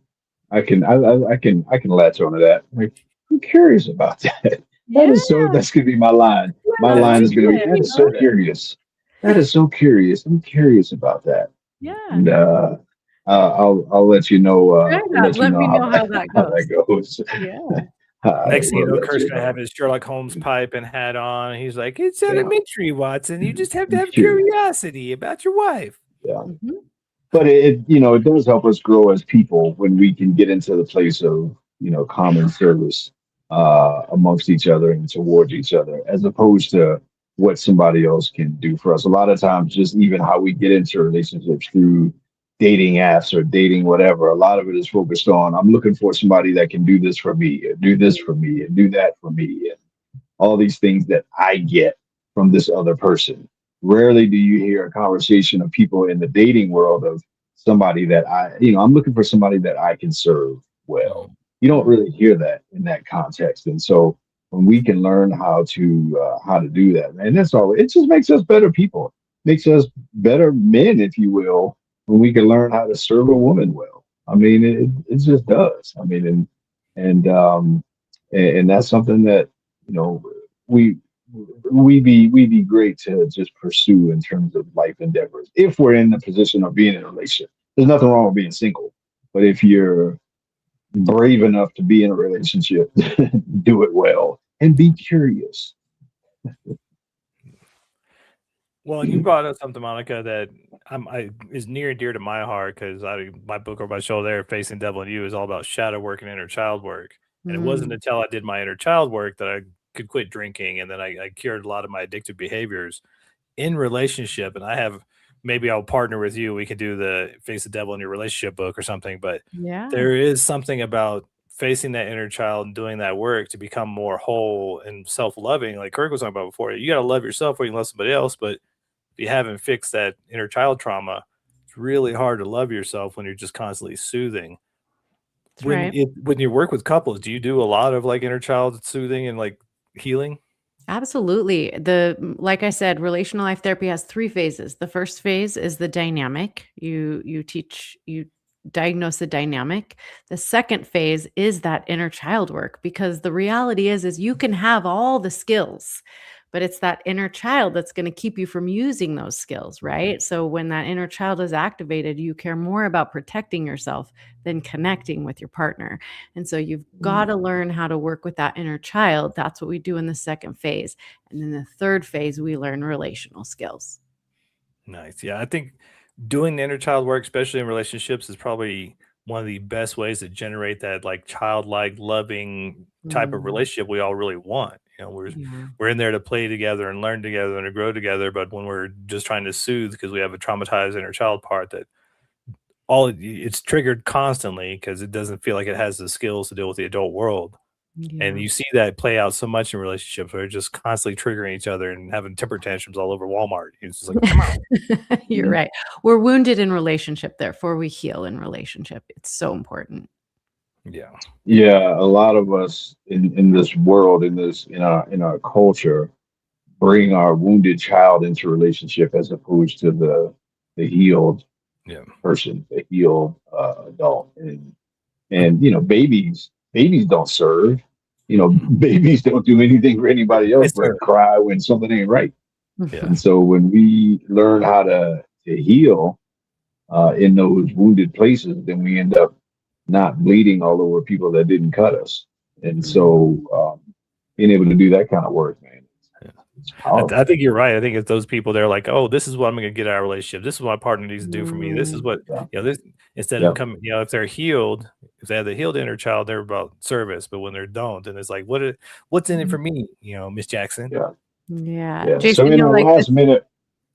I can latch onto that. Like, I'm curious about that. Yeah. That's gonna be my line. My That's line is gonna be, it. that is so curious. That is so curious. I'm curious about that. Yeah. And I'll let you know. Let me know how that how goes. that goes. Yeah. Next thing you We'll know, let Kurt's you gonna know. have his Sherlock Holmes pipe and hat on. And he's like, "It's Yeah. elementary, Watson. You just have to have Curious. curiosity about your wife." Yeah. Mhm. But it does help us grow as people when we can get into the place of common service amongst each other and towards each other, as opposed to what somebody else can do for us. A lot of times, just even how we get into relationships through dating apps or dating whatever, a lot of it is focused on, I'm looking for somebody that can do this for me, and do this for me, and do that for me, and all these things that I get from this other person. Rarely do you hear a conversation of people in the dating world of somebody that I'm looking for somebody that I can serve well. You don't really hear that in that context. And so when we can learn how to do that, man, that's all. It just makes us better people, makes us better men, if you will, when we can learn how to serve a woman well. I mean, it just does. I mean, and that's something that you know we we be great to just pursue in terms of life endeavors if we're in the position of being in a relationship. There's nothing wrong with being single, but if you're brave enough to be in a relationship, do it well and be curious. Well, and you brought up something, Monica, that is near and dear to my heart because my book over my shoulder there, Facing Devil and You, is all about shadow work and inner child work. And it wasn't until I did my inner child work that I could quit drinking, and then I cured a lot of my addictive behaviors in relationship. And maybe I'll partner with you. We can do the Face the Devil in Your Relationship book or something. But Yeah. there is something about facing that inner child and doing that work to become more whole and self-loving. Like Kirk was talking about before, you got to love yourself or you can love somebody else. But if you haven't fixed that inner child trauma, it's really hard to love yourself when you're just constantly soothing. That's right. When you work with couples, do you do a lot of like inner child soothing and like healing? Absolutely. Like I said, relational life therapy has 3 phases. The first phase is the dynamic. You diagnose the dynamic. The second phase is that inner child work, because the reality is you can have all the skills, but it's that inner child that's going to keep you from using those skills, right? So when that inner child is activated, you care more about protecting yourself than connecting with your partner. And so you've got to learn how to work with that inner child. That's what we do in the second phase. And then the third phase, we learn relational skills. Nice. Yeah, I think doing the inner child work, especially in relationships, is probably one of the best ways to generate that like childlike, loving type of relationship we all really want. You know, we're in there to play together and learn together and to grow together. But when we're just trying to soothe because we have a traumatized inner child part that it's triggered constantly because it doesn't feel like it has the skills to deal with the adult world. And you see that play out so much in relationships where they're just constantly triggering each other and having temper tantrums all over Walmart. It's just like, come on. You're right. We're wounded in relationship, therefore we heal in relationship. It's so important. Yeah. Yeah, a lot of us in this world, in our culture, bring our wounded child into relationship as opposed to the healed person, the healed adult. And babies don't serve. Babies don't do anything for anybody else but cry when something ain't right. Yeah. And so when we learn how to heal in those wounded places, then we end up not bleeding all over people that didn't cut us. And so being able to do that kind of work, man, it's powerful. I think you're right. I think it's those people they're like, oh, this is what I'm going to get out of our relationship. This is what my partner needs to do for me. This is what this instead of coming. If they're healed, if they have the healed inner child, they're about service. But when they don't, and it's like, what's in it for me? Miss Jackson. Yeah. So in our last minute.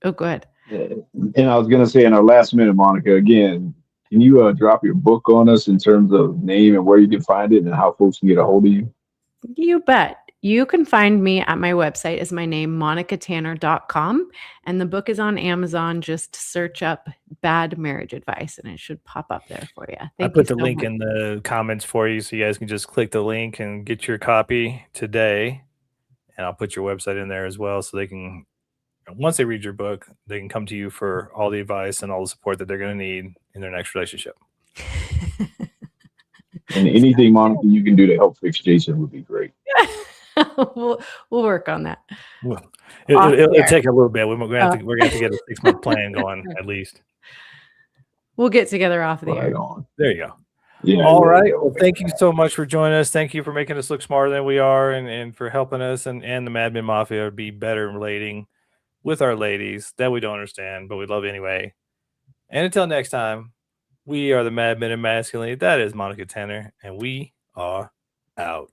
Oh, go ahead. And I was going to say in our last minute, Monica, again, can you drop your book on us in terms of name and where you can find it and how folks can get a hold of you? You bet. You can find me at my website is my name, monicatanner.com. And the book is on Amazon. Just search up Bad Marriage Advice and it should pop up there for you. I put the link in the comments for you so you guys can just click the link and get your copy today. And I'll put your website in there as well so they can, once they read your book, they can come to you for all the advice and all the support that they're going to need in their next relationship. And anything, Monica, you can do to help fix Jason would be great. We'll work on that. Well, it'll take a little bit. We're gonna have to get a 6-month plan going at least. We'll get together off of the air. There you go. Yeah. All right. Well, thank you so much for joining us. Thank you for making us look smarter than we are and for helping us and the Mad Men Mafia be better in relating with our ladies that we don't understand, but we love anyway. And until next time, we are the Mad Men of Masculinity. That is Monica Tanner, and we are out.